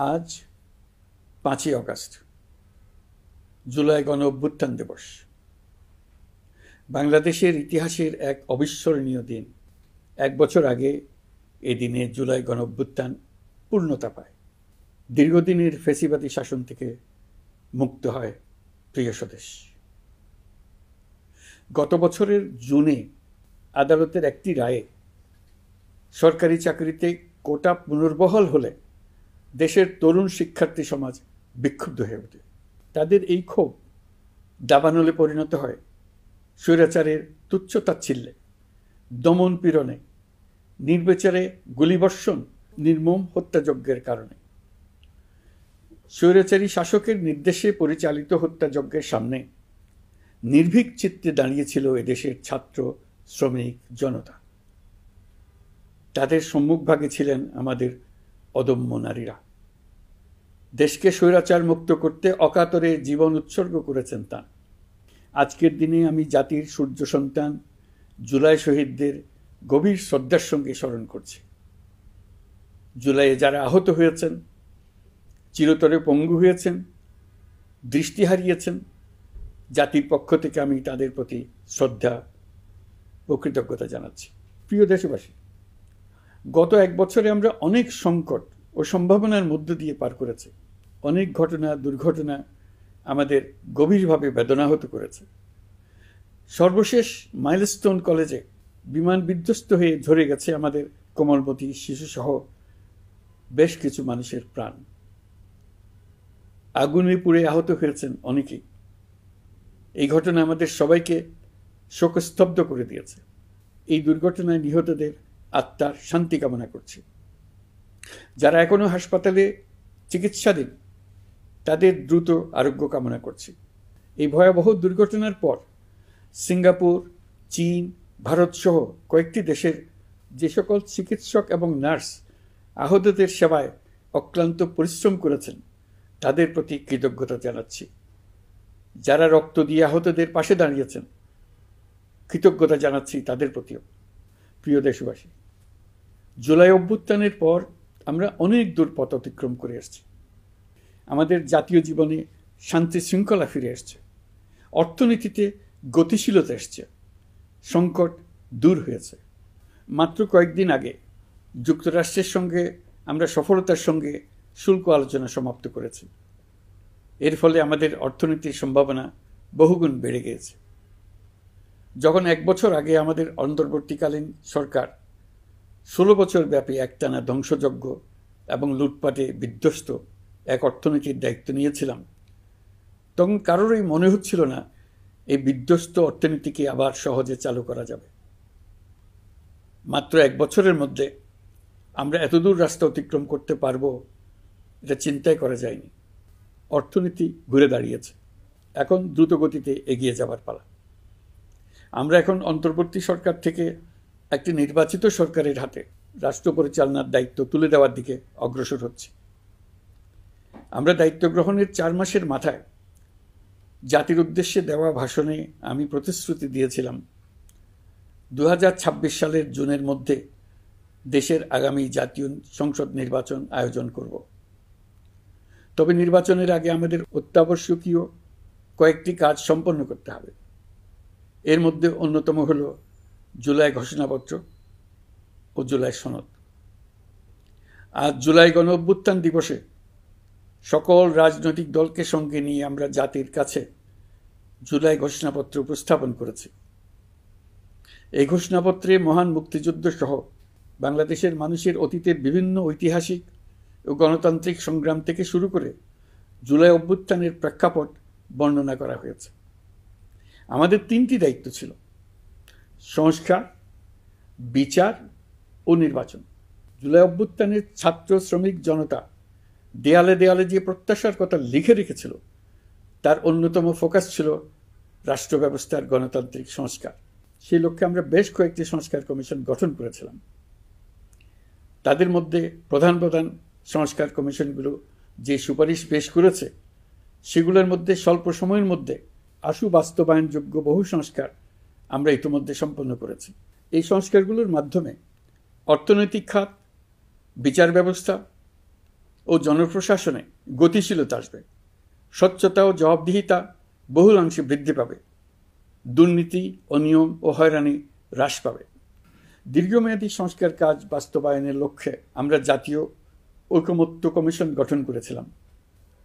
আজ 5ই অগাস্ট, জুলাই গণ অভ্যুত্থান দিবস। বাংলাদেশের ইতিহাসের এক অবিস্মরণীয় দিন। 1 বছর আগে এ দিনে জুলাই গণ অভ্যুত্থান পূর্ণতা পায়। দীর্ঘদিনের ফ্যাসিবাদী শাসন থেকে মুক্ত হয় প্রিয় স্বদেশ। গত বছরের জুনে আদালতের একটি রায়ে সরকারি চাকরিতে কোটা পুনর্বহাল হলে দেশের তরুণ শিক্ষার্থী সমাজ বিক্ষুব্ধ হয়ে ওঠে। তাদের এই ক্ষোভ দাবানলে পরিণত হয় স্বৈরাচারের তুচ্ছতাচ্ছিল্যে, দমন পীড়নে, নির্বিচারে গুলিবর্ষণ, নির্মম হত্যাযজ্ঞের কারণে। স্বৈরাচারী শাসকের নির্দেশে পরিচালিত হত্যাযজ্ঞের সামনে নির্ভীক চিত্তে দাঁড়িয়েছিল এদেশের ছাত্র, শ্রমিক, জনতা। তাদের সম্মুখভাগে ছিলেন আমাদের অদম্য নারীরা। দেশকে স্বৈরাচার মুক্ত করতে অকাতরে জীবন উৎসর্গ করেছেন তাঁরা। আজকের দিনে আমি জাতির সূর্য সন্তান জুলাই শহীদদের গভীর শ্রদ্ধার সঙ্গে স্মরণ করছি। জুলাইয়ে যারা আহত হয়েছেন, চিরতরে পঙ্গু হয়েছেন, দৃষ্টি হারিয়েছেন, জাতির পক্ষ থেকে আমি তাদের প্রতি শ্রদ্ধা ও কৃতজ্ঞতা জানাচ্ছি। প্রিয় দেশবাসী, গত 1 বছরে আমরা অনেক সংকট ও সম্ভাবনার মধ্য দিয়ে পার করেছি। অনেক ঘটনা, দুর্ঘটনা আমাদের গভীরভাবে বেদনাহত করেছে। সর্বশেষ মাইলস্টোন কলেজে বিমান বিধ্বস্ত হয়ে ঝরে গেছে আমাদের কোমলমতি শিশুসহ বেশ কিছু মানুষের প্রাণ। আগুনে পুড়ে আহত হয়েছেন অনেকেই। এই ঘটনা আমাদের সবাইকে শোকস্তব্ধ করে দিয়েছে। এই দুর্ঘটনায় নিহতদের আত্মার শান্তি কামনা করছি। যারা এখনো হাসপাতালে চিকিৎসাধীন, তাদের দ্রুত আরোগ্য কামনা করছি। এই ভয়াবহ দুর্ঘটনার পর সিঙ্গাপুর, চীন, ভারত সহ কয়েকটি দেশের যে সকল চিকিৎসক এবং নার্স আহতদের সেবায় অক্লান্ত পরিশ্রম করেছেন, তাদের প্রতি কৃতজ্ঞতা জানাচ্ছি। যারা রক্ত দিয়ে আহতদের পাশে দাঁড়িয়েছেন, কৃতজ্ঞতা জানাচ্ছি তাদের প্রতিও। প্রিয় দেশবাসী, জুলাই অভ্যুত্থানের পর আমরা অনেক দূর পথ অতিক্রম করে এসেছি। আমাদের জাতীয় জীবনে শান্তি শৃঙ্খলা ফিরে এসছে, অর্থনীতিতে গতিশীলতা এসছে, সংকট দূর হয়েছে। মাত্র কয়েকদিন আগে যুক্তরাষ্ট্রের সঙ্গে আমরা সফলতার সঙ্গে শুল্ক আলোচনা সমাপ্ত করেছি। এর ফলে আমাদের অর্থনীতির সম্ভাবনা বহুগুণ বেড়ে গিয়েছে। যখন 1 বছর আগে আমাদের অন্তর্বর্তীকালীন সরকার 16 বছর ব্যাপী একটানা ধ্বংসযজ্ঞ এবং লুটপাটে বিধ্বস্ত এক অর্থনীতির দায়িত্ব নিয়েছিলাম, তখন কারোরই মনে হচ্ছিল না এই বিধ্বস্ত অর্থনীতিকে আবার সহজে চালু করা যাবে। মাত্র 1 বছরের মধ্যে আমরা এতদূর রাস্তা অতিক্রম করতে পারবো, এটা চিন্তাই করা যায়নি। অর্থনীতি ঘুরে দাঁড়িয়েছে, এখন দ্রুত গতিতে এগিয়ে যাবার পালা। আমরা এখন অন্তর্বর্তী সরকার থেকে একটি নির্বাচিত সরকারের হাতে রাষ্ট্র পরিচালনার দায়িত্ব তুলে দেওয়ার দিকে অগ্রসর হচ্ছি। আমরা দায়িত্ব গ্রহণের 4 মাসের মাথায় জাতির উদ্দেশ্যে দেওয়া ভাষণে আমি প্রতিশ্রুতি দিয়েছিলাম 2026 সালের জুনের মধ্যে দেশের আগামী জাতীয় সংসদ নির্বাচন আয়োজন করব। তবে নির্বাচনের আগে আমাদের অত্যাবশ্যকীয় কয়েকটি কাজ সম্পন্ন করতে হবে। এর মধ্যে অন্যতম হল জুলাই ঘোষণাপত্র ও জুলাই সনদ। আজ জুলাই গণ অভ্যুত্থান দিবসে সকল রাজনৈতিক দলকে সঙ্গে নিয়ে আমরা জাতির কাছে জুলাই ঘোষণাপত্র উপস্থাপন করেছি। এই ঘোষণাপত্রে মহান মুক্তিযুদ্ধ সহ বাংলাদেশের মানুষের অতীতের বিভিন্ন ঐতিহাসিক ও গণতান্ত্রিক সংগ্রাম থেকে শুরু করে জুলাই অভ্যুত্থানের প্রেক্ষাপট বর্ণনা করা হয়েছে। আমাদের 3টি দায়িত্ব ছিল: সংস্কার, বিচার ও নির্বাচন। জুলাই অভ্যুত্থানের ছাত্র, শ্রমিক, জনতা দেয়ালে দেয়ালে যে প্রত্যাশার কথা লিখে রেখেছিল, তার অন্যতম ফোকাস ছিল রাষ্ট্র ব্যবস্থার গণতান্ত্রিক সংস্কার। সেই লক্ষ্যে আমরা বেশ কয়েকটি সংস্কার কমিশন গঠন করেছিলাম। তাদের মধ্যে প্রধান প্রধান সংস্কার কমিশনগুলো যে সুপারিশ পেশ করেছে, সেগুলোর মধ্যে স্বল্প সময়ের মধ্যে আশু বাস্তবায়নযোগ্য বহু সংস্কার আমরা ইতিমধ্যে সম্পন্ন করেছি। এই সংস্কারগুলোর মাধ্যমে অর্থনৈতিক খাত, বিচার ব্যবস্থা, ও জনপ্রশাসনে গতিশীলতা আসবে। স্বচ্ছতা ও জবাবদিহিতা বহুলাংশে বৃদ্ধি পাবে। দুর্নীতি, অনিয়ম ও হয়রানি হ্রাস পাবে। দীর্ঘমেয়াদী সংস্কার কাজ বাস্তবায়নের লক্ষ্যে আমরা জাতীয় ঐকমত্য কমিশন গঠন করেছিলাম।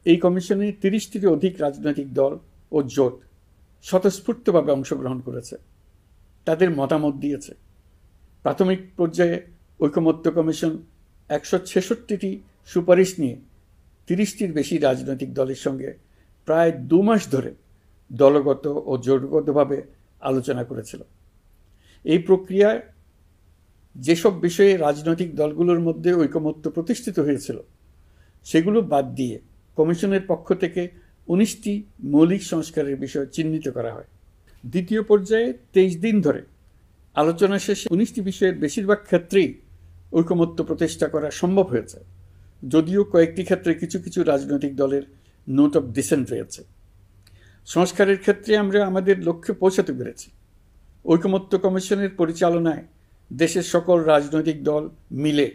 এই কমিশনে 30টিরও অধিক রাজনৈতিক দল ও জোট স্বতঃস্ফূর্তভাবে অংশগ্রহণ করেছে, তাদের মতামত দিয়েছে। প্রাথমিক পর্যায়ে ঐকমত্য কমিশন 166টি সুপারিশ নিয়ে 30টির বেশি রাজনৈতিক দলের সঙ্গে প্রায় 2 মাস ধরে দলগত ও জোটগতভাবে আলোচনা করেছিল। এই প্রক্রিয়ায় যেসব বিষয়ে রাজনৈতিক দলগুলোর মধ্যে ঐকমত্য প্রতিষ্ঠিত হয়েছিল সেগুলো বাদ দিয়ে কমিশনের পক্ষ থেকে 19টি মৌলিক সংস্কারের বিষয় চিহ্নিত করা হয়। দ্বিতীয় পর্যায়ে 23 দিন ধরে আলোচনা শেষে 19টি বিষয়ের বেশিরভাগ ক্ষেত্রেই ঐকমত্য প্রতিষ্ঠা করা সম্ভব হয়েছে, যদিও কয়েকটি ক্ষেত্রে কিছু কিছু রাজনৈতিক দলের নোট অফ ডিসেন্ট রয়েছে। সংস্কারের ক্ষেত্রে আমরা আমাদের লক্ষ্যে পৌঁছাতে পেরেছি। ঐকমত্য কমিশনের পরিচালনায় দেশের সকল রাজনৈতিক দল মিলে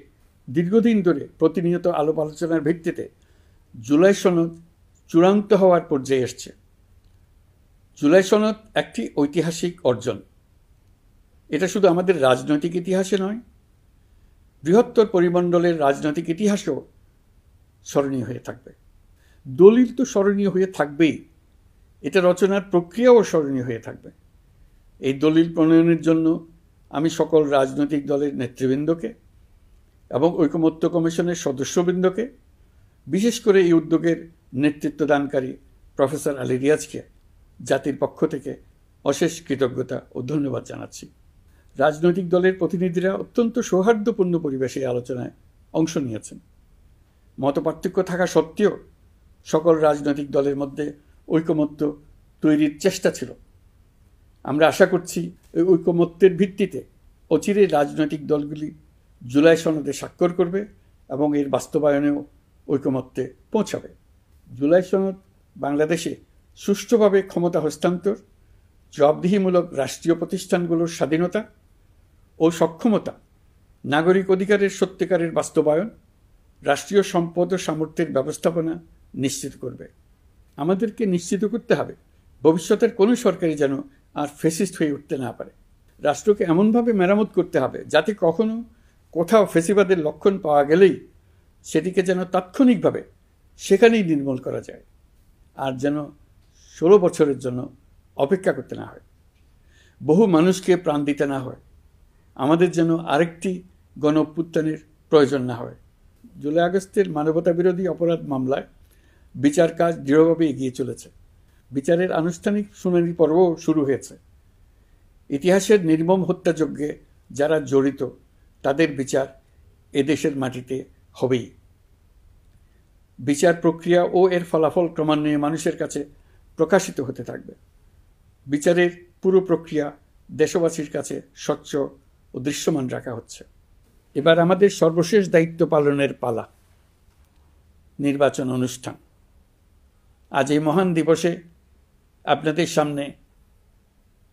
দীর্ঘদিন ধরে প্রতিনিয়ত আলাপ আলোচনার ভিত্তিতে জুলাই সনদ চূড়ান্ত হওয়ার পর্যায়ে এসছে। জুলাই সনদ একটি ঐতিহাসিক অর্জন। এটা শুধু আমাদের রাজনৈতিক ইতিহাসে নয়, বৃহত্তর পরিমণ্ডলের রাজনৈতিক ইতিহাসেও স্মরণীয় হয়ে থাকবে। দলিল তো স্মরণীয় হয়ে থাকবেই, এটা রচনার প্রক্রিয়াও স্মরণীয় হয়ে থাকবে। এই দলিল প্রণয়নের জন্য আমি সকল রাজনৈতিক দলের নেতৃবৃন্দকে এবং ঐকমত্য কমিশনের সদস্যবৃন্দকে, বিশেষ করে এই উদ্যোগের নেতৃত্ব দানকারী প্রফেসর আলী রিয়াজকে জাতির পক্ষ থেকে অশেষ কৃতজ্ঞতা ও ধন্যবাদ জানাচ্ছি। রাজনৈতিক দলের প্রতিনিধিরা অত্যন্ত সৌহার্দ্যপূর্ণ পরিবেশে আলোচনায় অংশ নিয়েছেন। মতপার্থক্য থাকা সত্ত্বেও সকল রাজনৈতিক দলের মধ্যে ঐকমত্য তৈরির চেষ্টা ছিল। আমরা আশা করছি এই ঐকমত্যের ভিত্তিতে অচিরে রাজনৈতিক দলগুলি জুলাই সনদে স্বাক্ষর করবে এবং এর বাস্তবায়নেও ঐকমত্যে পৌঁছাবে। জুলাই সনদ বাংলাদেশে সুষ্ঠুভাবে ক্ষমতা হস্তান্তর, জবাবদিহিমূলক রাষ্ট্রীয় প্রতিষ্ঠানগুলোর স্বাধীনতা ও সক্ষমতা, নাগরিক অধিকারের সত্যিকারের বাস্তবায়ন, রাষ্ট্রীয় সম্পদ ও সামর্থ্যের ব্যবস্থাপনা নিশ্চিত করবে। আমাদেরকে নিশ্চিত করতে হবে ভবিষ্যতের কোনো সরকারই যেন আর ফ্যাসিস্ট হয়ে উঠতে না পারে। রাষ্ট্রকে এমনভাবে মেরামত করতে হবে যাতে কখনো কোথাও ফ্যাসিবাদের লক্ষণ পাওয়া গেলেই সেটিকে যেন তাৎক্ষণিকভাবে সেখানেই নির্মূল করা যায়, আর যেন 16 বছরের জন্য অপেক্ষা করতে না হয়, বহু মানুষকে প্রাণ দিতে না হয়, আমাদের যেন আরেকটি গণ অভ্যুত্থানের প্রয়োজন না হয়। জুলাই আগস্টের মানবতা বিরোধী অপরাধ মামলায় বিচার কাজ দৃঢ়ভাবে এগিয়ে চলেছে। বিচারের আনুষ্ঠানিক শুনানি পর্বও শুরু হয়েছে। ইতিহাসের নির্মম হত্যাযজ্ঞে যারা জড়িত তাদের বিচার এদেশের মাটিতে হবেই। বিচার প্রক্রিয়া ও এর ফলাফল ক্রমান্বয়ে মানুষের কাছে প্রকাশিত হতে থাকবে। বিচারের পুরো প্রক্রিয়া দেশবাসীর কাছে স্বচ্ছ ও দৃশ্যমান রাখা হচ্ছে। এবার আমাদের সর্বশেষ দায়িত্ব পালনের পালা, নির্বাচন অনুষ্ঠান। আজ এই মহান দিবসে আপনাদের সামনে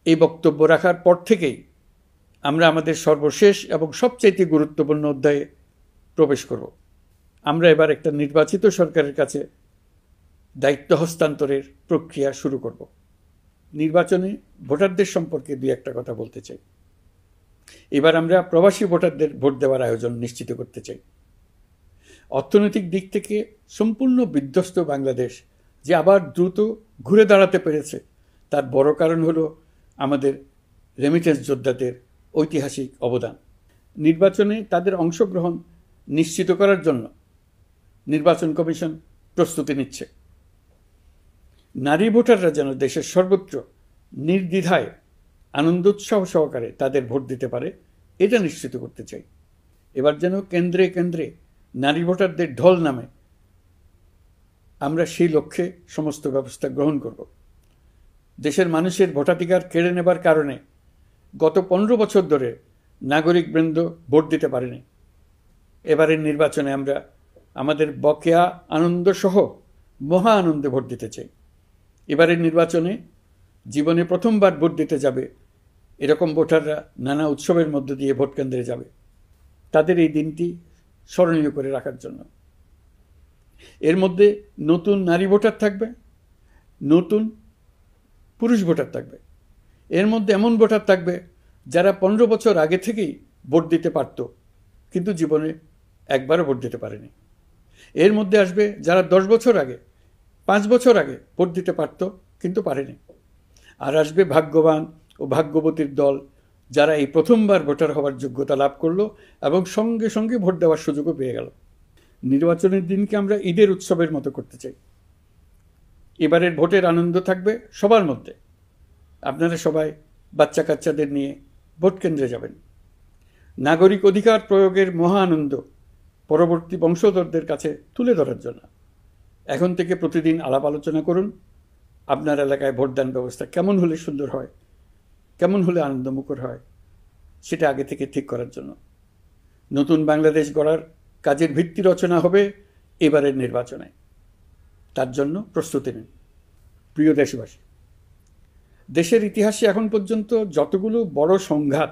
এই বক্তব্য রাখার পর থেকেই আমরা আমাদের সর্বশেষ এবং সবচাইতে গুরুত্বপূর্ণ অধ্যায়ে প্রবেশ করব। আমরা এবার একটা নির্বাচিত সরকারের কাছে দায়িত্ব হস্তান্তরের প্রক্রিয়া শুরু করব। নির্বাচনে ভোটারদের সম্পর্কে দুই একটা কথা বলতে চাই। এবার আমরা প্রবাসী ভোটারদের ভোট দেওয়ার আয়োজন নিশ্চিত করতে চাই। অর্থনৈতিক দিক থেকে সম্পূর্ণ বিধ্বস্ত বাংলাদেশ যে আবার দ্রুত ঘুরে দাঁড়াতে পেরেছে তার বড় কারণ হলো আমাদের রেমিটেন্স যোদ্ধাদের ঐতিহাসিক অবদান। নির্বাচনে তাদের অংশগ্রহণ নিশ্চিত করার জন্য নির্বাচন কমিশন প্রস্তুতি নিচ্ছে। নারী ভোটাররা যেন দেশের সর্বত্র নির্দ্বিধায় আনন্দোৎসাহ সহকারে তাদের ভোট দিতে পারে, এটা নিশ্চিত করতে চাই। এবার যেন কেন্দ্রে কেন্দ্রে নারী ভোটারদের ঢল নামে, আমরা সেই লক্ষ্যে সমস্ত ব্যবস্থা গ্রহণ করব। দেশের মানুষের ভোটাধিকার কেড়ে নেবার কারণে গত 15 বছর ধরে নাগরিকবৃন্দ ভোট দিতে পারেনি। এবারের নির্বাচনে আমরা আমাদের বকেয়া আনন্দ সহ মহা আনন্দে ভোট দিতে চাই। এবারের নির্বাচনে জীবনে প্রথমবার ভোট দিতে যাবে এরকম ভোটাররা নানা উৎসবের মধ্য দিয়ে ভোট কেন্দ্রে যাবে, তাদের এই দিনটি স্মরণীয় করে রাখার জন্য। এর মধ্যে নতুন নারী ভোটার থাকবে, নতুন পুরুষ ভোটার থাকবে। এর মধ্যে এমন ভোটার থাকবে যারা 15 বছর আগে থেকেই ভোট দিতে পারত, কিন্তু জীবনে একবারও ভোট দিতে পারেনি। এর মধ্যে আসবে যারা 10 বছর আগে, 5 বছর আগে ভোট দিতে পারত কিন্তু পারেনি। আর আসবে ভাগ্যবান ও ভাগ্যবতীর দল, যারা এই প্রথমবার ভোটার হওয়ার যোগ্যতা লাভ করলো এবং সঙ্গে সঙ্গে ভোট দেওয়ার সুযোগও পেয়ে গেল। নির্বাচনের দিনকে আমরা ঈদের উৎসবের মতো করতে চাই। এবারের ভোটের আনন্দ থাকবে সবার মধ্যে। আপনারা সবাই বাচ্চা কাচ্চাদের নিয়ে ভোট কেন্দ্রে যাবেন। নাগরিক অধিকার প্রয়োগের মহা আনন্দ পরবর্তী বংশধরদের কাছে তুলে ধরার জন্য এখন থেকে প্রতিদিন আলাপ আলোচনা করুন। আপনার এলাকায় ভোটদান ব্যবস্থা কেমন হলে সুন্দর হয়, কেমন হলে আনন্দমুখর হয়, সেটা আগে থেকে ঠিক করার জন্য। নতুন বাংলাদেশ গড়ার কাজের ভিত্তি রচনা হবে এবারের নির্বাচনে। তার জন্য প্রস্তুতি নিন। প্রিয় দেশবাসী, দেশের ইতিহাসে এখন পর্যন্ত যতগুলো বড় সংঘাত,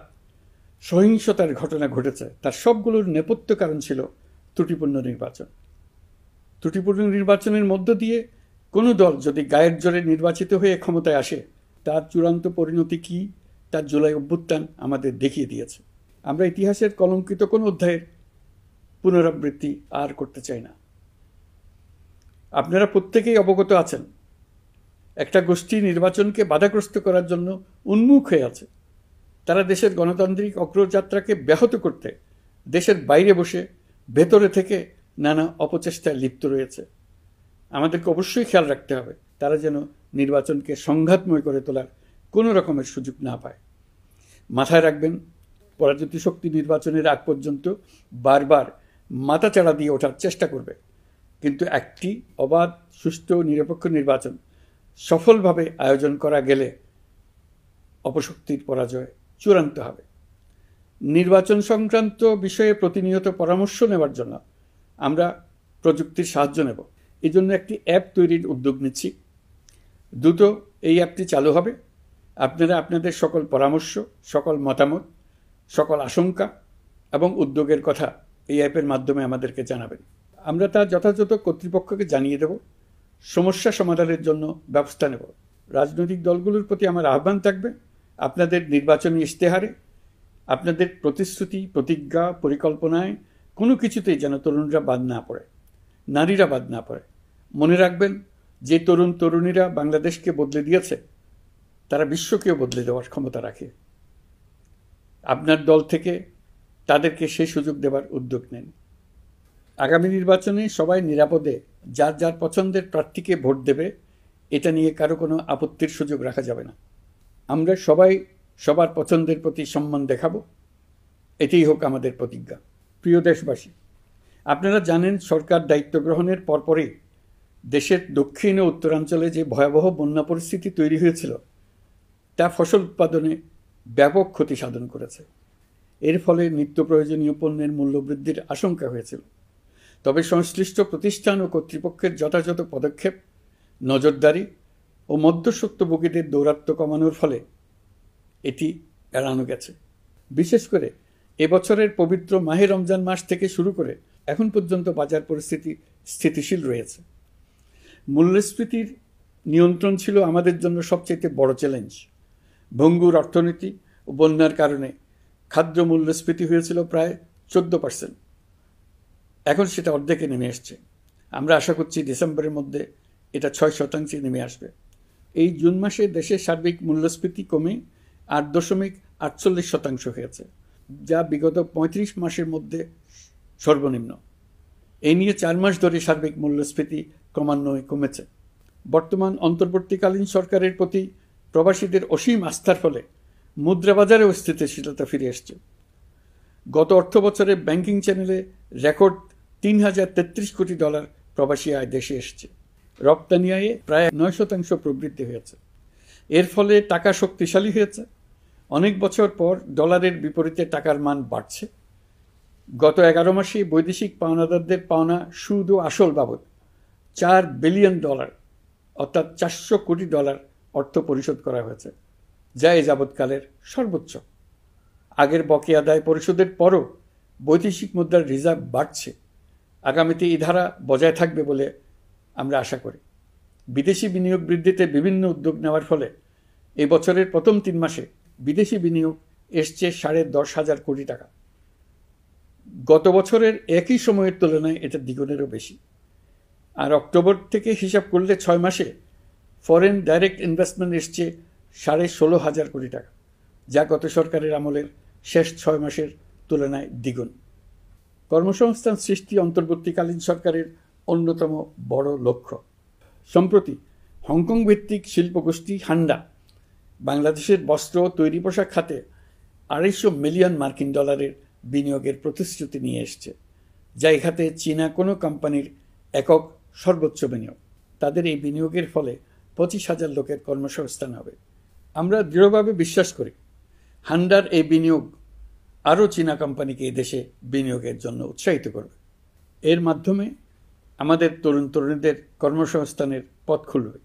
সহিংসতার ঘটনা ঘটেছে তার সবগুলোর নেপথ্য কারণ ছিল ত্রুটিপূর্ণ নির্বাচন। ত্রুটিপূর্ণ নির্বাচনের মধ্য দিয়ে কোনো দল যদি গায়ের জোরে নির্বাচিত হয়ে ক্ষমতায় আসে, তার চূড়ান্ত পরিণতি কী তার জুলাই অভ্যুত্থান আমাদের দেখিয়ে দিয়েছে। আমরা ইতিহাসের কলঙ্কিত কোনো অধ্যায়ের পুনরাবৃত্তি আর করতে চাই না। আপনারা প্রত্যেকেই অবগত আছেন, একটা গোষ্ঠী নির্বাচনকে বাধাগ্রস্ত করার জন্য উন্মুখ হয়ে আছে। তারা দেশের গণতান্ত্রিক অগ্রযাত্রাকে ব্যাহত করতে দেশের বাইরে বসে ভেতরে থেকে নানা অপচেষ্টায় লিপ্ত রয়েছে। আমাদেরকে অবশ্যই খেয়াল রাখতে হবে তারা যেন নির্বাচনকে সংঘাতময় করে তোলার কোনো রকমের সুযোগ না পায়। মাথায় রাখবেন, পরাজিত শক্তি নির্বাচনের আগ পর্যন্ত বারবার মাথাচাড়া দিয়ে ওঠার চেষ্টা করবে, কিন্তু একটি অবাধ, সুষ্ঠু, নিরপেক্ষ নির্বাচন সফলভাবে আয়োজন করা গেলে অপশক্তির পরাজয় চূড়ান্ত হবে। নির্বাচন সংক্রান্ত বিষয়ে প্রতিনিয়ত পরামর্শ নেওয়ার জন্য আমরা প্রযুক্তির সাহায্য নেব। এই জন্য একটি অ্যাপ তৈরির উদ্যোগ নিচ্ছি। দ্রুত এই অ্যাপটি চালু হবে। আপনারা আপনাদের সকল পরামর্শ, সকল মতামত, সকল আশঙ্কা এবং উদ্যোগের কথা এই অ্যাপের মাধ্যমে আমাদেরকে জানাবেন। আমরা তা যথাযথ কর্তৃপক্ষকে জানিয়ে দেব, সমস্যা সমাধানের জন্য ব্যবস্থা নেব। রাজনৈতিক দলগুলোর প্রতি আমার আহ্বান থাকবে, আপনাদের নির্বাচনী ইশতেহারে, আপনাদের প্রতিশ্রুতি, প্রতিজ্ঞা, পরিকল্পনায় কোনো কিছুতেই যেন তরুণরা বাদ না পড়ে, নারীরা বাদ না পড়ে। মনে রাখবেন, যে তরুণ তরুণীরা বাংলাদেশকে বদলে দিয়েছে তারা বিশ্বকেও বদলে দেওয়ার ক্ষমতা রাখে। আপনার দল থেকে তাদেরকে সেই সুযোগ দেওয়ার উদ্যোগ নেন। আগামী নির্বাচনে সবাই নিরাপদে যার যার পছন্দের প্রার্থীকে ভোট দেবে, এটা নিয়ে কারো কোনো আপত্তির সুযোগ রাখা যাবে না। আমরা সবাই সবার পছন্দের প্রতি সম্মান দেখাবো, এটাই হোক আমাদের প্রতিজ্ঞা। প্রিয় দেশবাসী, আপনারা জানেন সরকার দায়িত্ব গ্রহণের পরপরই দেশের দক্ষিণ ও উত্তরাঞ্চলে যে ভয়াবহ বন্যা পরিস্থিতি তৈরি হয়েছিল তা ফসল উৎপাদনে ব্যাপক ক্ষতি সাধন করেছে। এর ফলে নিত্য প্রয়োজনীয় পণ্যের মূল্যবৃদ্ধির আশঙ্কা হয়েছিল। তবে সংশ্লিষ্ট প্রতিষ্ঠান ও কর্তৃপক্ষের যথাযথ পদক্ষেপ, নজরদারি ও মধ্যস্বত্বভোগীদের দৌরাত্ম্য কমানোর ফলে এটি এড়ানো গেছে। বিশেষ করে এবছরের পবিত্র মাহে রমজান মাস থেকে শুরু করে এখন পর্যন্ত বাজার পরিস্থিতি স্থিতিশীল রয়েছে। মূল্যস্ফীতির নিয়ন্ত্রণ ছিল আমাদের জন্য সবচেয়ে বড় চ্যালেঞ্জ। ভঙ্গুর অর্থনীতি ও বন্যার কারণে খাদ্য মূল্যস্ফীতি হয়েছিল প্রায় 14%। এখন সেটা অর্ধেকে নেমে এসছে। আমরা আশা করছি ডিসেম্বরের মধ্যে এটা 6% নেমে আসবে। এই জুন মাসে দেশের সার্বিক মূল্যস্ফীতি কমে 8.48% হয়েছে, যা বিগত 35 মাসের মধ্যে সর্বনিম্ন। এই নিয়ে 4 মাস ধরে সার্বিক মূল্যস্ফীতি ক্রমান্বয়ে কমেছে। বর্তমান অন্তর্বর্তীকালীন সরকারের প্রতি প্রবাসীদের অসীম আস্থার ফলে মুদ্রাবাজারেও স্থিতিশীলতা ফিরে এসছে। গত অর্থ বছরে ব্যাংকিং চ্যানেলে রেকর্ড $3033 কোটি প্রবাসী আয় দেশে এসছে। রপ্তানি আয়ে প্রায় 9% প্রবৃদ্ধি হয়েছে। এর ফলে টাকা শক্তিশালী হয়েছে। অনেক বছর পর ডলারের বিপরীতে টাকার মান বাড়ছে। গত 11 মাসে বৈদেশিক পাওনাদারদের পাওনা সুদ ও আসল বাবদ $4 বিলিয়ন অর্থাৎ $400 কোটি অর্থ পরিশোধ করা হয়েছে, যা এ যাবৎকালের সর্বোচ্চ। আগের বকেয়া আদায় পরিশোধের পরও বৈদেশিক মুদ্রার রিজার্ভ বাড়ছে আগামীতে এই ধারা বজায় থাকবে বলে আমরা আশা করি। বিদেশি বিনিয়োগ বৃদ্ধিতে বিভিন্ন উদ্যোগ নেওয়ার ফলে এই বছরের প্রথম 3 মাসে বিদেশি বিনিয়োগ এসছে 10,500 কোটি টাকা। গত বছরের একই সময়ের তুলনায় এটা দ্বিগুণেরও বেশি। আর অক্টোবর থেকে হিসাব করলে 6 মাসে ফরেন ডাইরেক্ট ইনভেস্টমেন্ট এসছে 16,500 কোটি টাকা, যা গত সরকারের আমলের শেষ 6 মাসের তুলনায় দ্বিগুণ। কর্মসংস্থান সৃষ্টি অন্তর্বর্তীকালীন সরকারের অন্যতম বড় লক্ষ্য। সম্প্রতি হংকং ভিত্তিক শিল্পগোষ্ঠী হান্ডা বাংলাদেশের বস্ত্র ও তৈরি পোশাক খাতে $250 মিলিয়ন বিনিয়োগের প্রতিশ্রুতি নিয়ে এসছে, যা এই খাতে চীনা কোনো কোম্পানির একক সর্বোচ্চ বিনিয়োগ। তাদের এই বিনিয়োগের ফলে 25,000 লোকের কর্মসংস্থান হবে। আমরা দৃঢ়ভাবে বিশ্বাস করি হান্ডার এই বিনিয়োগ আরও চীনা কোম্পানিকে এই দেশে বিনিয়োগের জন্য উৎসাহিত করবে। এর মাধ্যমে আমাদের তরুণ তরুণীদের কর্মসংস্থানের পথ খুলবে।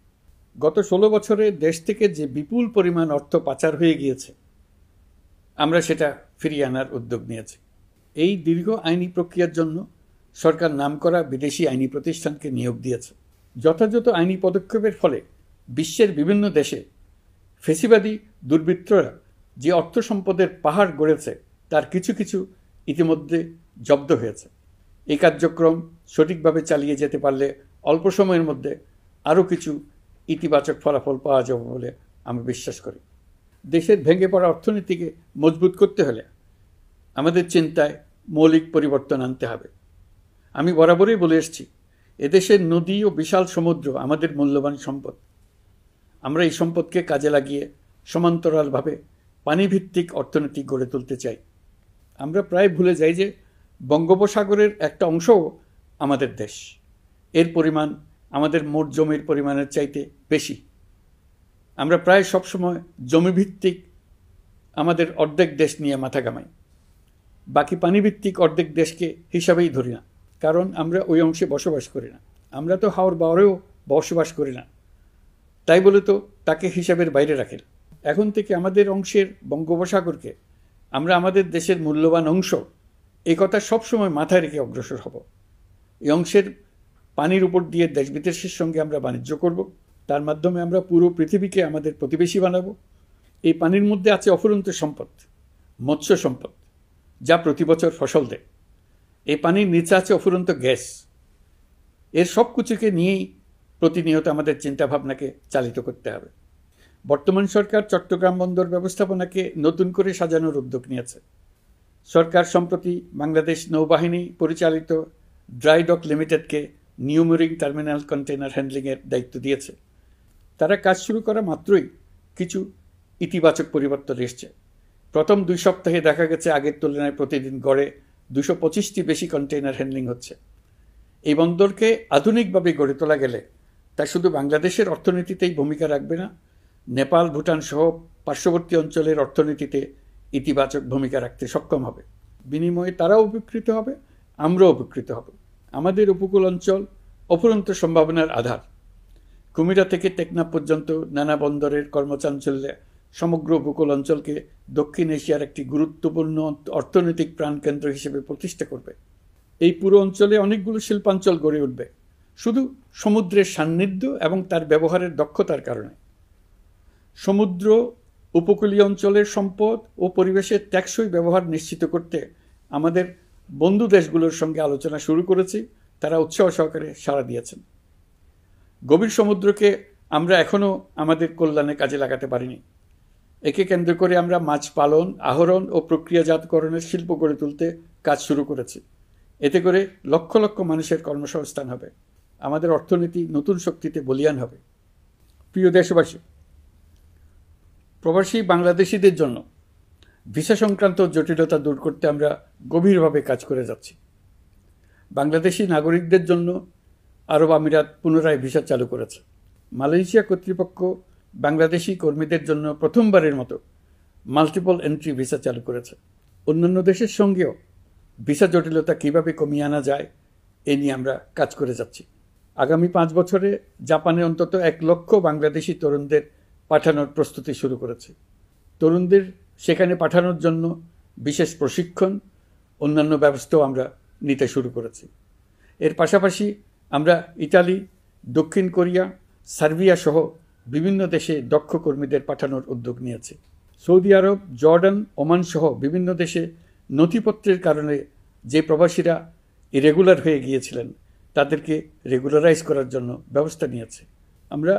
গত 16 বছরে দেশ থেকে যে বিপুল পরিমাণ অর্থ পাচার হয়ে গিয়েছে, আমরা সেটা ফিরিয়ে আনার উদ্যোগ নিয়েছি। এই দীর্ঘ আইনি প্রক্রিয়ার জন্য সরকার নামকরা বিদেশি আইনি প্রতিষ্ঠানকে নিয়োগ দিয়েছে। যথাযথ আইনি পদক্ষেপের ফলে বিশ্বের বিভিন্ন দেশে ফেসিবাদী দুর্বৃত্তরা যে অর্থ সম্পদের পাহাড় গড়েছে তার কিছু কিছু ইতিমধ্যে জব্দ হয়েছে। এই কার্যক্রম সঠিকভাবে চালিয়ে যেতে পারলে অল্প সময়ের মধ্যে আরও কিছু ইতিবাচক ফলাফল পাওয়া যাবে বলে আমি বিশ্বাস করি। দেশের ভেঙে পড়া অর্থনীতিকে মজবুত করতে হলে আমাদের চিন্তায় মৌলিক পরিবর্তন আনতে হবে। আমি বরাবরই বলে এসেছি, এদেশের নদী ও বিশাল সমুদ্র আমাদের মূল্যবান সম্পদ। আমরা এই সম্পদকে কাজে লাগিয়ে সমান্তরালভাবে পানিভিত্তিক অর্থনীতি গড়ে তুলতে চাই। আমরা প্রায় ভুলে যাই যে বঙ্গোপসাগরের একটা অংশও আমাদের দেশ। এর পরিমাণ আমাদের মোট জমির পরিমাণের চাইতে বেশি। আমরা প্রায় সবসময় জমিভিত্তিক আমাদের অর্ধেক দেশ নিয়ে মাথা ঘামাই, বাকি পানিভিত্তিক অর্ধেক দেশকে হিসাবেই ধরি না, কারণ আমরা ওই অংশে বসবাস করি না। আমরা তো হাওর বাওরেও বসবাস করি না, তাই বলে তো তাকে হিসাবের বাইরে রাখি। এখন থেকে আমাদের অংশের বঙ্গোপসাগরকে আমরা আমাদের দেশের মূল্যবান অংশ, এই কথা সবসময় মাথায় রেখে অগ্রসর হব। এই অংশের পানির উপর দিয়ে দেশ বিদেশের সঙ্গে আমরা বাণিজ্য করব, তার মাধ্যমে আমরা পুরো পৃথিবীকে আমাদের প্রতিবেশী বানাবো। এই পানির মধ্যে আছে অফুরন্ত সম্পদ, মৎস্য সম্পদ, যা প্রতি বছর ফসল দেয়। এই পানির নিচে আছে অফুরন্ত গ্যাস। এর সব কিছুকে নিয়েই প্রতিনিয়ত আমাদের চিন্তাভাবনাকে চালিত করতে হবে। বর্তমান সরকার চট্টগ্রাম বন্দর ব্যবস্থাপনাকে নতুন করে সাজানোর উদ্যোগ নিয়েছে। সরকার সম্প্রতি বাংলাদেশ নৌবাহিনী পরিচালিত ড্রাই ডক লিমিটেডকে নিউ মুরিং টার্মিনাল কন্টেইনার হ্যান্ডলিংয়ের দায়িত্ব দিয়েছে। তারা কাজ শুরু করা মাত্রই কিছু ইতিবাচক পরিবর্তন এসছে। প্রথম 2 সপ্তাহে দেখা গেছে আগের তুলনায় প্রতিদিন গড়ে 225টি বেশি কন্টেইনার হ্যান্ডলিং হচ্ছে। এই বন্দরকে আধুনিকভাবে গড়ে তোলা গেলে তা শুধু বাংলাদেশের অর্থনীতিতেই ভূমিকা রাখবে না, নেপাল, ভুটান সহ পার্শ্ববর্তী অঞ্চলের অর্থনীতিতে ইতিবাচক ভূমিকা রাখতে সক্ষম হবে। বিনিময়ে তারাও উপকৃত হবে, আমরাও উপকৃত হব। আমাদের উপকূল অঞ্চল অফুরন্ত সম্ভাবনার আধার। কুমিরা থেকে টেকনাফ পর্যন্ত নানা বন্দরের কর্মচাঞ্চল্যে সমগ্র উপকূল অঞ্চলকে দক্ষিণ এশিয়ার একটি গুরুত্বপূর্ণ অর্থনৈতিক প্রাণকেন্দ্র হিসেবে প্রতিষ্ঠা করবে। এই পুরো অঞ্চলে অনেকগুলো শিল্পাঞ্চল গড়ে উঠবে শুধু সমুদ্রের সান্নিধ্য এবং তার ব্যবহারের দক্ষতার কারণে। সমুদ্র উপকূলীয় অঞ্চলের সম্পদ ও পরিবেশের টেকসই ব্যবহার নিশ্চিত করতে আমাদের বন্ধু দেশগুলোর সঙ্গে আলোচনা শুরু করেছি। তারা উৎসাহ সহকারে সাড়া দিয়েছেন। গভীর সমুদ্রকে আমরা এখনও আমাদের কল্যাণে কাজে লাগাতে পারিনি। একে কেন্দ্র করে আমরা মাছ পালন, আহরণ ও প্রক্রিয়াজাতকরণের শিল্প গড়ে তুলতে কাজ শুরু করেছি। এতে করে লক্ষ লক্ষ মানুষের কর্মসংস্থান হবে, আমাদের অর্থনীতি নতুন শক্তিতে বলীয়ান হবে। প্রিয় দেশবাসী, প্রবাসী বাংলাদেশিদের জন্য ভিসা সংক্রান্ত জটিলতা দূর করতে আমরা গভীরভাবে কাজ করে যাচ্ছি। বাংলাদেশি নাগরিকদের জন্য আরব আমিরাত পুনরায় ভিসা চালু করেছে। মালয়েশিয়া কর্তৃপক্ষ বাংলাদেশি কর্মীদের জন্য প্রথমবারের মতো মাল্টিপল এন্ট্রি ভিসা চালু করেছে। অন্যান্য দেশের সঙ্গেও ভিসা জটিলতা কীভাবে কমিয়ে আনা যায় এ নিয়ে আমরা কাজ করে যাচ্ছি। আগামী 5 বছরে জাপানে অন্তত 1 লক্ষ বাংলাদেশি তরুণদের পাঠানোর প্রস্তুতি শুরু করেছে। তরুণদের সেখানে পাঠানোর জন্য বিশেষ প্রশিক্ষণ, অন্যান্য ব্যবস্থাও আমরা নিতে শুরু করেছি। এর পাশাপাশি আমরা ইতালি, দক্ষিণ কোরিয়া, সার্বিয়া সহ বিভিন্ন দেশে দক্ষ কর্মীদের পাঠানোর উদ্যোগ নিয়েছি। সৌদি আরব, জর্ডান, ওমান সহ বিভিন্ন দেশে নথিপত্রের কারণে যে প্রবাসীরা ইরেগুলার হয়ে গিয়েছিলেন তাদেরকে রেগুলারাইজ করার জন্য ব্যবস্থা নিয়েছে। আমরা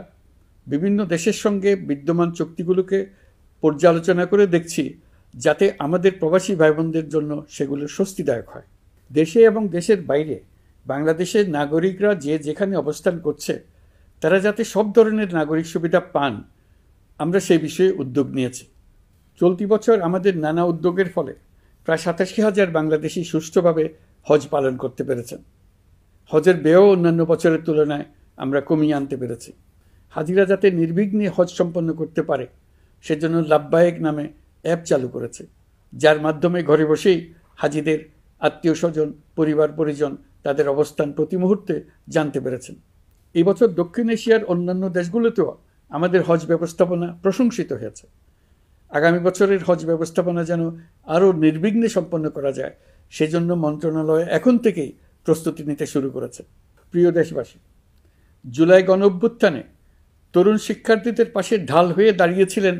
বিভিন্ন দেশের সঙ্গে বিদ্যমান চুক্তিগুলোকে পর্যালোচনা করে দেখছি যাতে আমাদের প্রবাসী ভাই বোনদের জন্য সেগুলো স্বস্তিদায়ক হয়। দেশে এবং দেশের বাইরে বাংলাদেশের নাগরিকরা যে যেখানে অবস্থান করছে তারা যাতে সব ধরনের নাগরিক সুবিধা পান, আমরা সেই বিষয়ে উদ্যোগ নিয়েছি। চলতি বছর আমাদের নানা উদ্যোগের ফলে প্রায় ৮৭,০০০ বাংলাদেশি সুষ্ঠুভাবে হজ পালন করতে পেরেছেন। হজের ব্যয়ও অন্যান্য বছরের তুলনায় আমরা কমিয়ে আনতে পেরেছি। হাজিরা যাতে নির্বিঘ্নে হজ সম্পন্ন করতে পারে সেজন্য লাব্বায়েক নামে অ্যাপ চালু করেছে, যার মাধ্যমে ঘরে বসেই হাজিদের আত্মীয় স্বজন, পরিবার পরিজন তাদের অবস্থান প্রতি মুহূর্তে জানতে পেরেছেন। এই বছর দক্ষিণ এশিয়ার অন্যান্য দেশগুলোতেও আমাদের হজ ব্যবস্থাপনা প্রশংসিত হয়েছে। আগামী বছরের হজ ব্যবস্থাপনা যেন আরও নির্বিঘ্নে সম্পন্ন করা যায় সেজন্য মন্ত্রণালয় এখন থেকেই প্রস্তুতি নিতে শুরু করেছে। প্রিয় দেশবাসী, জুলাই গণঅভ্যুত্থানে তরুণ শিক্ষার্থীদের পাশে ঢাল হয়ে দাঁড়িয়েছিলেন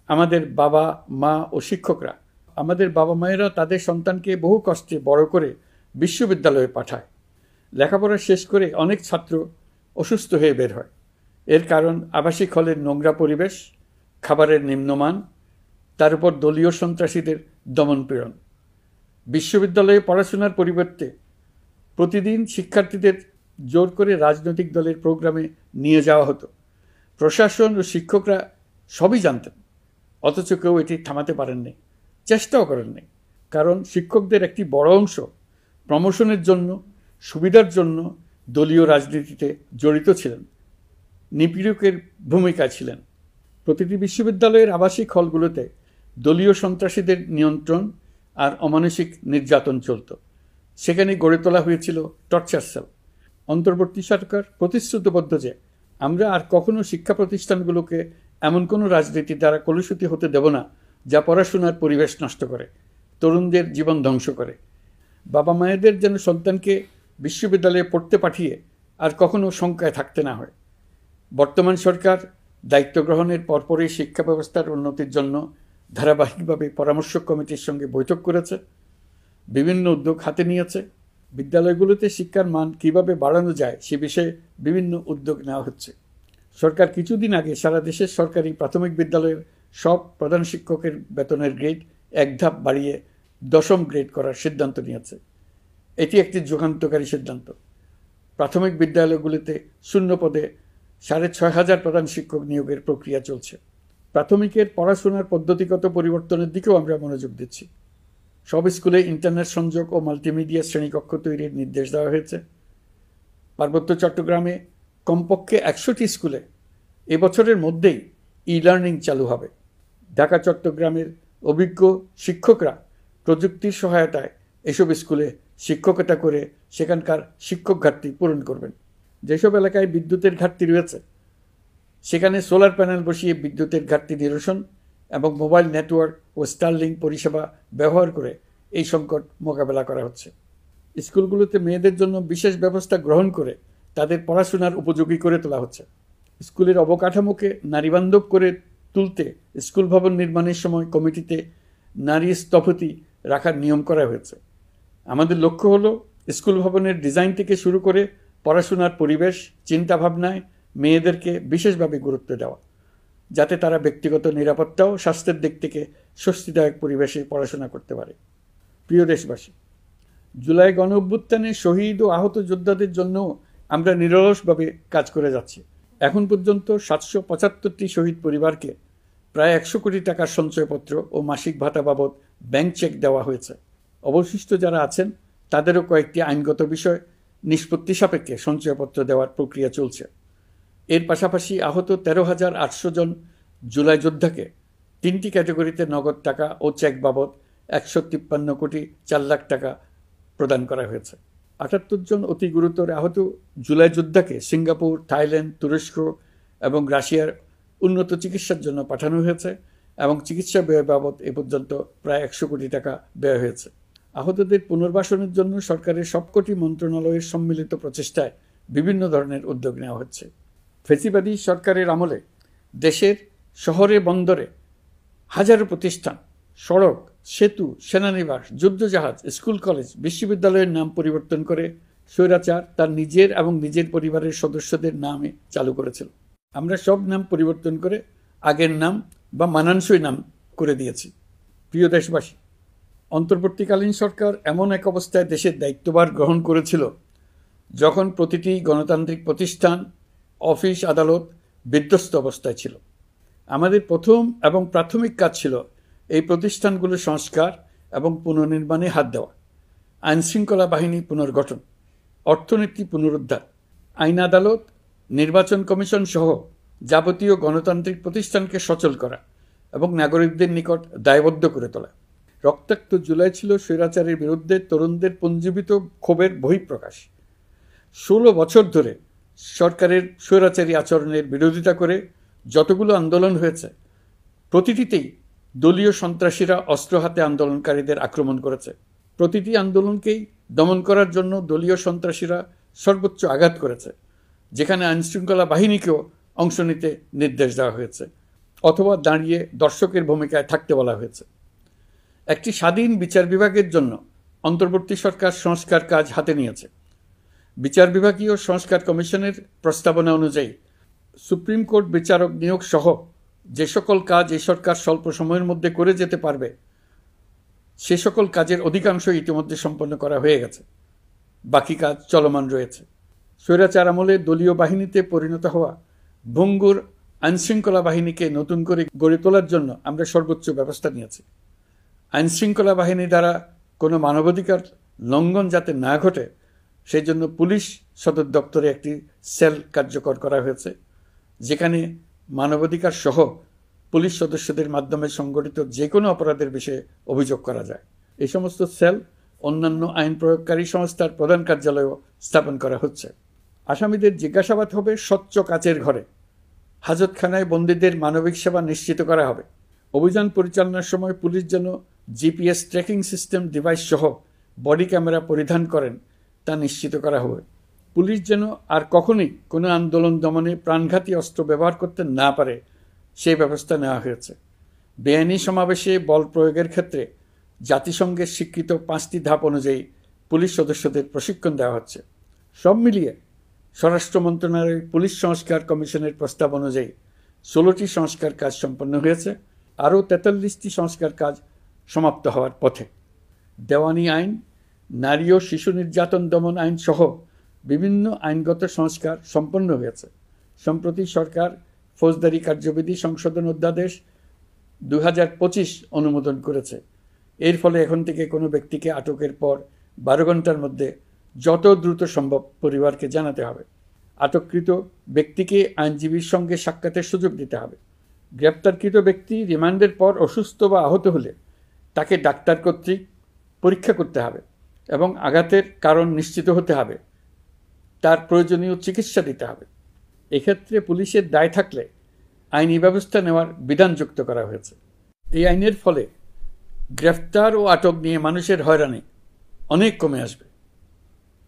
আমাদের বাবা মা ও শিক্ষকরা। আমাদের বাবা মায়েরা তাদের সন্তানকে বহু কষ্টে বড় করে বিশ্ববিদ্যালয়ে পাঠায়। লেখাপড়া শেষ করে অনেক ছাত্র অসুস্থ হয়ে বের হয়। এর কারণ আবাসিক হলের নোংরা পরিবেশ, খাবারের নিম্নমান, তার উপর দলীয় সন্ত্রাসীদের দমনপীড়ন। বিশ্ববিদ্যালয়ে পড়াশোনার পরিবর্তে প্রতিদিন শিক্ষার্থীদের জোর করে রাজনৈতিক দলের প্রোগ্রামে নিয়ে যাওয়া হতো। প্রশাসন ও শিক্ষকরা সবই জানতেন, অথচ কেউ এটি থামাতে পারেননি, চেষ্টাও করেননি। কারণ শিক্ষকদের একটি বড় অংশ প্রমোশনের জন্য, সুবিধার জন্য দলীয় রাজনীতিতে জড়িত ছিলেন, নিপীড়কের ভূমিকায় ছিলেন। প্রতিটি বিশ্ববিদ্যালয়ের আবাসিক হলগুলোতে দলীয় সন্ত্রাসীদের নিয়ন্ত্রণ আর অমানসিক নির্যাতন চলত। সেখানে গড়ে তোলা হয়েছিল টর্চার সেল। অন্তর্বর্তী সরকার প্রতিশ্রুতিবদ্ধ যে আমরা আর কখনো শিক্ষা প্রতিষ্ঠানগুলোকে এমন কোনো রাজনীতি দ্বারা কলুষিত হতে দেব না যা পড়াশোনার পরিবেশ নষ্ট করে, তরুণদের জীবন ধ্বংস করে। বাবা মায়েদের যেন সন্তানকে বিশ্ববিদ্যালয়ে পড়তে পাঠিয়ে আর কখনো শঙ্কায় থাকতে না হয়। বর্তমান সরকার দায়িত্ব গ্রহণের পরপরই শিক্ষা ব্যবস্থার উন্নতির জন্য ধারাবাহিকভাবে পরামর্শ কমিটির সঙ্গে বৈঠক করেছে, বিভিন্ন উদ্যোগ হাতে নিয়েছে। বিদ্যালয়গুলোতে শিক্ষার মান কীভাবে বাড়ানো যায় সে বিষয়ে বিভিন্ন উদ্যোগ নেওয়া হচ্ছে। সরকার কিছুদিন আগে সারা দেশের সরকারি প্রাথমিক বিদ্যালয়ের সব প্রধান শিক্ষকের বেতনের গ্রেড এক ধাপ বাড়িয়ে 10ম গ্রেড করার সিদ্ধান্ত নিয়েছে। এটি একটি যুগান্তকারী সিদ্ধান্ত। প্রাথমিক বিদ্যালয়গুলিতে শূন্য পদে 6,500 প্রধান শিক্ষক নিয়োগের প্রক্রিয়া চলছে। প্রাথমিকের পড়াশোনার পদ্ধতিগত পরিবর্তনের দিকেও আমরা মনোযোগ দিচ্ছি। সব স্কুলে ইন্টারনেট সংযোগ ও মাল্টিমিডিয়া শ্রেণীকক্ষ তৈরির নির্দেশ দেওয়া হয়েছে। পার্বত্য চট্টগ্রামে কমপক্ষে 100টি স্কুলে এবছরের মধ্যেই ই-লার্নিং চালু হবে। ঢাকা চট্টগ্রামের অভিজ্ঞ শিক্ষকরা প্রযুক্তির সহায়তায় এসব স্কুলে শিক্ষকতা করে সেখানকার শিক্ষক ঘাটতি পূরণ করবেন। যেসব এলাকায় বিদ্যুতের ঘাটতি রয়েছে সেখানে সোলার প্যানেল বসিয়ে বিদ্যুতের ঘাটতি নিরসন এবং মোবাইল নেটওয়ার্ক ও স্টারলিংক পরিষেবা ব্যবহার করে এই সংকট মোকাবেলা করা হচ্ছে। স্কুলগুলোতে মেয়েদের জন্য বিশেষ ব্যবস্থা গ্রহণ করে তাদের পড়াশোনার উপযোগী করে তোলা হচ্ছে। স্কুলের অবকাঠামোকে নারীবান্ধব করে তুলতে স্কুল ভবন নির্মাণের সময় কমিটিতে নারী স্থপতি রাখার নিয়ম করা হয়েছে। আমাদের লক্ষ্য হলো স্কুল ভবনের ডিজাইন থেকে শুরু করে পড়াশোনার পরিবেশ, চিন্তাভাবনায় মেয়েদেরকে বিশেষভাবে গুরুত্ব দেওয়া, যাতে তারা ব্যক্তিগত নিরাপত্তা ও স্বাস্থ্যের দিক থেকে স্বস্তিদায়ক পরিবেশে পড়াশোনা করতে পারে। প্রিয় দেশবাসী, জুলাই গণঅভ্যুত্থানে শহীদ ও আহত যোদ্ধাদের জন্য আমরা নিরলসভাবে কাজ করে যাচ্ছি। এখন পর্যন্ত 775টি শহীদ পরিবারকে প্রায় 100 কোটি টাকার সঞ্চয়পত্র ও মাসিক ভাতা বাবদ ব্যাংক চেক দেওয়া হয়েছে। অবশিষ্ট যারা আছেন তাদেরও কয়েকটি আইনগত বিষয় নিষ্পত্তি সাপেক্ষে সঞ্চয়পত্র দেওয়ার প্রক্রিয়া চলছে। এর পাশাপাশি আহত 13,800 জন জুলাই যোদ্ধাকে 3টি ক্যাটাগরিতে নগদ টাকা ও চেক বাবদ 153 কোটি 4 লাখ টাকা প্রদান করা হয়েছে। 78 জন অতি গুরুতর আহত জুলাই যোদ্ধাকে সিঙ্গাপুর, থাইল্যান্ড, তুরস্ক এবং রাশিয়ার উন্নত চিকিৎসার জন্য পাঠানো হয়েছে এবং চিকিৎসা ব্যয় বাবদ এ পর্যন্ত প্রায় 100 কোটি টাকা ব্যয় হয়েছে। আহতদের পুনর্বাসনের জন্য সরকারের সবকটি মন্ত্রণালয়ের সম্মিলিত প্রচেষ্টায় বিভিন্ন ধরনের উদ্যোগ নেওয়া হচ্ছে। ফ্যাসিবাদী সরকারের আমলে দেশের শহরে বন্দরে হাজারো প্রতিষ্ঠান, সড়ক, সেতু, সেনানিবাস, যুদ্ধজাহাজ, স্কুল, কলেজ, বিশ্ববিদ্যালয়ের নাম পরিবর্তন করে স্বৈরাচার তার নিজের এবং নিজের পরিবারের সদস্যদের নামে চালু করেছিল। আমরা সব নাম পরিবর্তন করে আগের নাম বা মানানসই নাম করে দিয়েছি। প্রিয় দেশবাসী, অন্তর্বর্তীকালীন সরকার এমন এক অবস্থায় দেশের দায়িত্বভার গ্রহণ করেছিল যখন প্রতিটি গণতান্ত্রিক প্রতিষ্ঠান, অফিস, আদালত বিধ্বস্ত অবস্থায় ছিল। আমাদের প্রথম এবং প্রাথমিক কাজ ছিল এই প্রতিষ্ঠানগুলো সংস্কার এবং পুনর্নির্মাণে হাত দেওয়া, আইনশৃঙ্খলা বাহিনী পুনর্গঠন, অর্থনীতি পুনরুদ্ধার, আইন আদালত, নির্বাচন কমিশন সহ যাবতীয় গণতান্ত্রিক প্রতিষ্ঠানকে সচল করা এবং নাগরিকদের নিকট দায়বদ্ধ করে তোলা। রক্তাক্ত জুলাই ছিল স্বৈরাচারের বিরুদ্ধে তরুণদের পুঞ্জীবিত ক্ষোভের বহিঃপ্রকাশ। 16 বছর ধরে সরকারের স্বৈরাচারী আচরণের বিরোধিতা করে যতগুলো আন্দোলন হয়েছে, প্রতিটিতেই দলীয় সন্ত্রাসীরা অস্ত্র হাতে আন্দোলনকারীদের আক্রমণ করেছে। প্রতিটি আন্দোলনকেই দমন করার জন্য দলীয় সন্ত্রাসীরা সর্বোচ্চ আঘাত করেছে, যেখানে আইনশৃঙ্খলা বাহিনীকেও অংশ নিতে নির্দেশ দেওয়া হয়েছে অথবা দাঁড়িয়ে দর্শকের ভূমিকায় থাকতে বলা হয়েছে। একটি স্বাধীন বিচার বিভাগের জন্য অন্তর্বর্তী সরকার সংস্কার কাজ হাতে নিয়েছে। বিচার বিভাগীয় সংস্কার কমিশনের প্রস্তাবনা অনুযায়ী সুপ্রিম কোর্ট বিচারক নিয়োগ সহ যে সকল কাজ এই সরকার স্বল্প সময়ের মধ্যে করে যেতে পারবে, সে সকল কাজের অধিকাংশ ইতিমধ্যে সম্পন্ন করা হয়ে গেছে। বাকি কাজ চলমান রয়েছে। স্বৈরাচার আমলে দলীয় বাহিনীতে পরিণত হওয়া ভঙ্গুর আইনশৃঙ্খলা বাহিনীকে নতুন করে গড়ে তোলার জন্য আমরা সর্বোচ্চ ব্যবস্থা নিয়েছি। আইনশৃঙ্খলা বাহিনী দ্বারা কোনো মানবাধিকার লঙ্ঘন যাতে না ঘটে, সেই জন্য পুলিশ সদর দপ্তরে একটি সেল কার্যকর করা হয়েছে, যেখানে মানবাধিকার সহ পুলিশ সদস্যদের মাধ্যমে সংগঠিত যে কোনো অপরাধের বিষয়ে অভিযোগ করা যায়। এই সমস্ত সেল অন্যান্য আইন প্রয়োগকারী সংস্থার প্রধান কার্যালয়েও স্থাপন করা হচ্ছে। আসামিদের জিজ্ঞাসাবাদ হবে স্বচ্ছ কাচের ঘরে। হাজতখানায় বন্দীদের মানবিক সেবা নিশ্চিত করা হবে। অভিযান পরিচালনার সময় পুলিশ যেন জিপিএস ট্র্যাকিং সিস্টেম ডিভাইস সহ বডি ক্যামেরা পরিধান করেন, তা নিশ্চিত করা হবে। পুলিশ যেন আর কখনোই কোনো আন্দোলন দমনে প্রাণঘাতী অস্ত্র ব্যবহার করতে না পারে, সেই ব্যবস্থা নেওয়া হয়েছে। বেআইনি সমাবেশে বল প্রয়োগের ক্ষেত্রে জাতিসংঘের স্বীকৃত 5টি ধাপ অনুযায়ী পুলিশ সদস্যদের প্রশিক্ষণ দেওয়া হচ্ছে। সব মিলিয়ে স্বরাষ্ট্র মন্ত্রণালয়ের পুলিশ সংস্কার কমিশনের প্রস্তাব অনুযায়ী 16টি সংস্কার কাজ সম্পন্ন হয়েছে। আরও 43টি সংস্কার কাজ সমাপ্ত হওয়ার পথে। দেওয়ানি আইন, নারী ও শিশু নির্যাতন দমন আইন সহ বিভিন্ন আইনগত সংস্কার সম্পন্ন হয়েছে। সম্প্রতি সরকার ফৌজদারি কার্যবিধি সংশোধন অধ্যাদেশ 2025 অনুমোদন করেছে। এর ফলে এখন থেকে কোনো ব্যক্তিকে আটকের পর 12 ঘন্টার মধ্যে যত দ্রুত সম্ভব পরিবারকে জানাতে হবে। আটককৃত ব্যক্তিকে আইনজীবীর সঙ্গে সাক্ষাতের সুযোগ দিতে হবে। গ্রেপ্তারকৃত ব্যক্তি রিমান্ডের পর অসুস্থ বা আহত হলে তাকে ডাক্তার কর্তৃক পরীক্ষা করতে হবে এবং আঘাতের কারণ নিশ্চিত হতে হবে। তার প্রয়োজনীয় চিকিৎসা দিতে হবে। এক্ষেত্রে পুলিশের দায় থাকলে আইনি ব্যবস্থা নেওয়ার বিধান যুক্ত করা হয়েছে। এই আইনের ফলে গ্রেফতার ও আটক নিয়ে মানুষের হয়রানি অনেক কমে আসবে।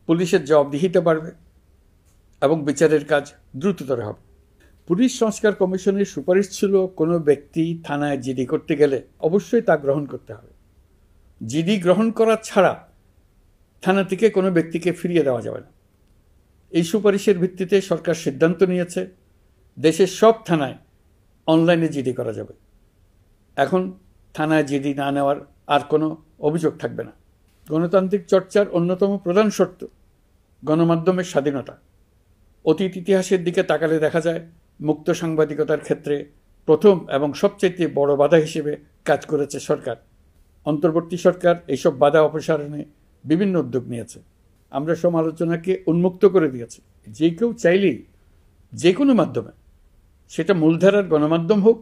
পুলিশের জবাবদিহিতা বাড়বে এবং বিচারের কাজ দ্রুততর হবে। পুলিশ সংস্কার কমিশনের সুপারিশ ছিল কোনো ব্যক্তি থানায় জিডি করতে গেলে অবশ্যই তা গ্রহণ করতে হবে। জিডি গ্রহণ করা ছাড়া থানা থেকে কোনো ব্যক্তিকে ফিরিয়ে দেওয়া যাবে না। এই সুপারিশের ভিত্তিতে সরকার সিদ্ধান্ত নিয়েছে দেশের সব থানায় অনলাইনে জিডি করা যাবে। এখন থানায় জিডি না নেওয়ার আর কোনো অভিযোগ থাকবে না। গণতান্ত্রিক চর্চার অন্যতম প্রধান শর্ত গণমাধ্যমের স্বাধীনতা। অতীত ইতিহাসের দিকে তাকালে দেখা যায় মুক্ত সাংবাদিকতার ক্ষেত্রে প্রথম এবং সবচেয়ে বড় বাধা হিসেবে কাজ করেছে সরকার। অন্তর্বর্তী সরকার এইসব বাধা অপসারণে বিভিন্ন উদ্যোগ নিয়েছে। আমরা সমালোচনাকে উন্মুক্ত করে দিয়েছি। যে কেউ চাইলেই যে কোনো মাধ্যমে, সেটা মূলধারার গণমাধ্যম হোক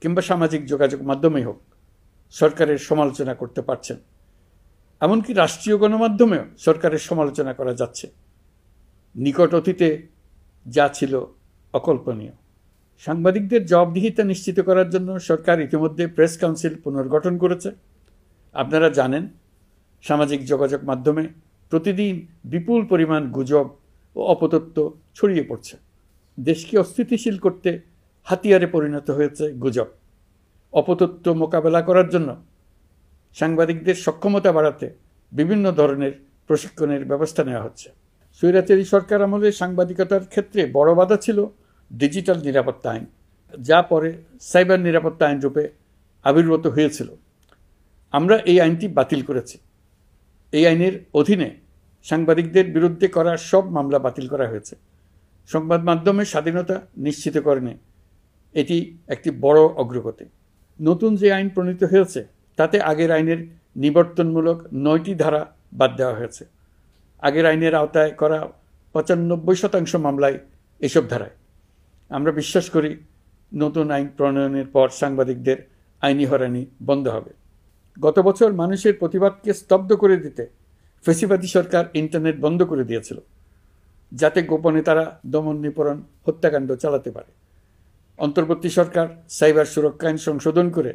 কিংবা সামাজিক যোগাযোগ মাধ্যমেই হোক, সরকারের সমালোচনা করতে পারছেন। এমনকি রাষ্ট্রীয় গণমাধ্যমেও সরকারের সমালোচনা করা যাচ্ছে। নিকট অতীতে যা ছিল অকল্পনীয়। সাংবাদিকদের জবাবদিহিতা নিশ্চিত করার জন্য সরকার ইতিমধ্যে প্রেস কাউন্সিল পুনর্গঠন করেছে। আপনারা জানেন সামাজিক যোগাযোগ মাধ্যমে প্রতিদিন বিপুল পরিমাণ গুজব ও অপতথ্য ছড়িয়ে পড়ছে। দেশকে অস্থিতিশীল করতে হাতিয়ারে পরিণত হয়েছে গুজব। অপতথ্য মোকাবেলা করার জন্য সাংবাদিকদের সক্ষমতা বাড়াতে বিভিন্ন ধরনের প্রশিক্ষণের ব্যবস্থা নেওয়া হচ্ছে। স্বৈরাচারী সরকার আমলে সাংবাদিকতার ক্ষেত্রে বড় বাধা ছিল ডিজিটাল নিরাপত্তা আইন, যা পরে সাইবার নিরাপত্তা আইন রূপে আবির্ভূত হয়েছিল। আমরা এই আইনটি বাতিল করেছি। এই আইনের অধীনে সাংবাদিকদের বিরুদ্ধে করা সব মামলা বাতিল করা হয়েছে। সংবাদ মাধ্যমের স্বাধীনতা নিশ্চিতকরণে এটি একটি বড় অগ্রগতি। নতুন যে আইন প্রণীত হয়েছে তাতে আগের আইনের নিবর্তনমূলক 9টি ধারা বাদ দেওয়া হয়েছে। আগের আইনের আওতায় করা 95% মামলায় এসব ধারায়। আমরা বিশ্বাস করি নতুন আইন প্রণয়নের পর সাংবাদিকদের আইনি হয়রানি বন্ধ হবে। গত বছর মানুষের প্রতিবাদকে স্তব্ধ করে দিতে ফ্যাসিবাদী সরকার ইন্টারনেট বন্ধ করে দিয়েছিল, যাতে গোপনে তারা দমন নিপীড়ন হত্যাকাণ্ড চালাতে পারে। অন্তর্বর্তী সরকার সাইবার সুরক্ষা আইন সংশোধন করে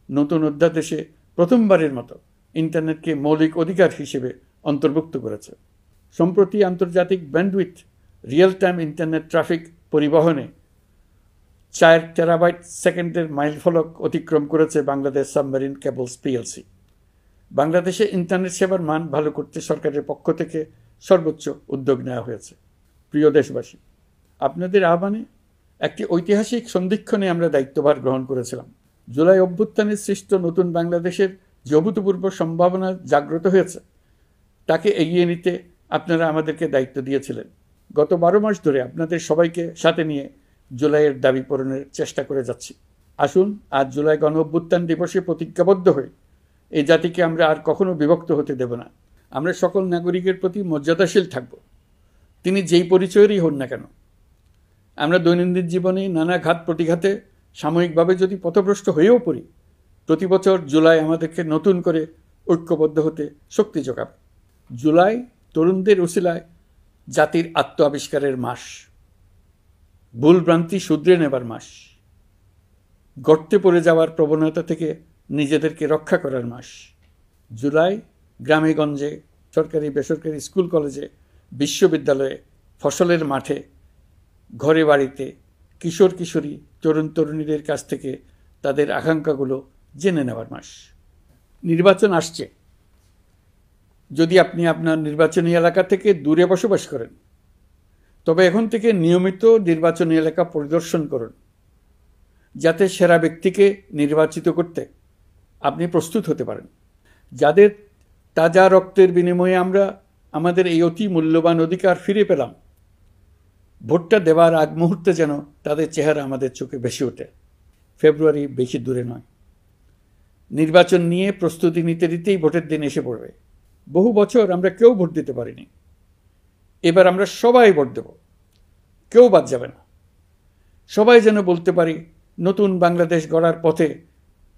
নতুন অধ্যাদেশে প্রথমবারের মতো ইন্টারনেটকে মৌলিক অধিকার হিসেবে অন্তর্ভুক্ত করেছে। সম্প্রতি আন্তর্জাতিক bandwidth real time internet traffic পরিবহনে 4 টেরাবাইট সেকেন্ডের মাইলফলক অতিক্রম করেছে বাংলাদেশ সাবমেরিন কেবলস পিএলসি। বাংলাদেশে ইন্টারনেট সেবার মান ভালো করতে সরকারের পক্ষ থেকে সর্বোচ্চ উদ্যোগ নেওয়া হয়েছে। প্রিয় দেশবাসী, আপনাদের আহ্বানে একটি ঐতিহাসিক সন্ধিক্ষণে আমরা দায়িত্বভার গ্রহণ করেছিলাম। জুলাই অভ্যুত্থানের সৃষ্ট নতুন বাংলাদেশের যে অভূতপূর্ব সম্ভাবনা জাগ্রত হয়েছে তাকে এগিয়ে নিতে আপনারা আমাদেরকে দায়িত্ব দিয়েছিলেন। গত 12 মাস ধরে আপনাদের সবাইকে সাথে নিয়ে জুলাইয়ের দাবি পূরণের চেষ্টা করে যাচ্ছি। আসুন আজ জুলাই গণ অভ্যুত্থান দিবসে প্রতিজ্ঞাবদ্ধ হয়ে এই জাতিকে আমরা আর কখনো বিভক্ত হতে দেব না। আমরা সকল নাগরিকের প্রতি মর্যাদাশীল থাকব, তিনি যেই পরিচয়েরই হন না কেন। আমরা দৈনন্দিন জীবনে নানা ঘাত প্রতিঘাতে সাময়িকভাবে যদি পথভ্রষ্ট হয়েও পড়ি, প্রতি বছর জুলাই আমাদেরকে নতুন করে ঐক্যবদ্ধ হতে শক্তি যোগাবে। জুলাই তরুণদের উসিলায় জাতির আত্ম আবিষ্কারের মাস, ভুলভ্রান্তি শুধরে নেবার মাস, গর্তে পড়ে যাওয়ার প্রবণতা থেকে নিজেদেরকে রক্ষা করার মাস। জুলাই গ্রামে গঞ্জে, সরকারি বেসরকারি স্কুল কলেজে, বিশ্ববিদ্যালয়ে, ফসলের মাঠে, ঘরে বাড়িতে কিশোর কিশোরী তরুণ তরুণীদের কাছ থেকে তাদের আকাঙ্ক্ষাগুলো জেনে নেওয়ার মাস। নির্বাচন আসছে। যদি আপনি আপনার নির্বাচনী এলাকা থেকে দূরে বসবাস করেন, তবে এখন থেকে নিয়মিত নির্বাচনী এলাকা পরিদর্শন করুন, যাতে সেরা ব্যক্তিকে নির্বাচিত করতে আপনি প্রস্তুত হতে পারেন। যাদের তাজা রক্তের বিনিময়ে আমরা আমাদের এই অতি মূল্যবান অধিকার ফিরে পেলাম, ভোটটা দেওয়ার আগ মুহূর্তে যেন তাদের চেহারা আমাদের চোখে ভেসে ওঠে। ফেব্রুয়ারি বেশি দূরে নয়। নির্বাচন নিয়ে প্রস্তুতি নিতে নিতেই ভোটের দিন এসে পড়বে। বহু বছর আমরা কেউ ভোট দিতে পারিনি। এবার আমরা সবাই ভোট দেব, কেউ বাদ যাবে না। সবাই যেন বলতে পারি, নতুন বাংলাদেশ গড়ার পথে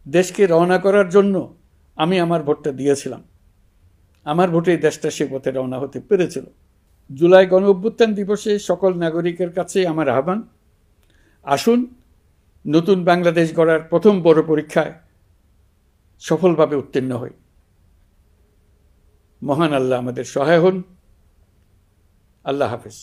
দেশকে রওনা করার জন্য আমি আমার ভোটটা দিয়েছিলাম। আমার ভোটেই দেশটা সে পথে রওনা হতে পেরেছিল। জুলাই গণ অভ্যুত্থান দিবসে সকল নাগরিকের কাছে আমার আহ্বান, আসুন নতুন বাংলাদেশ গড়ার প্রথম বড় পরীক্ষায় সফলভাবে উত্তীর্ণ হই। মহান আল্লাহ আমাদের সহায় হন। আল্লাহ হাফেজ।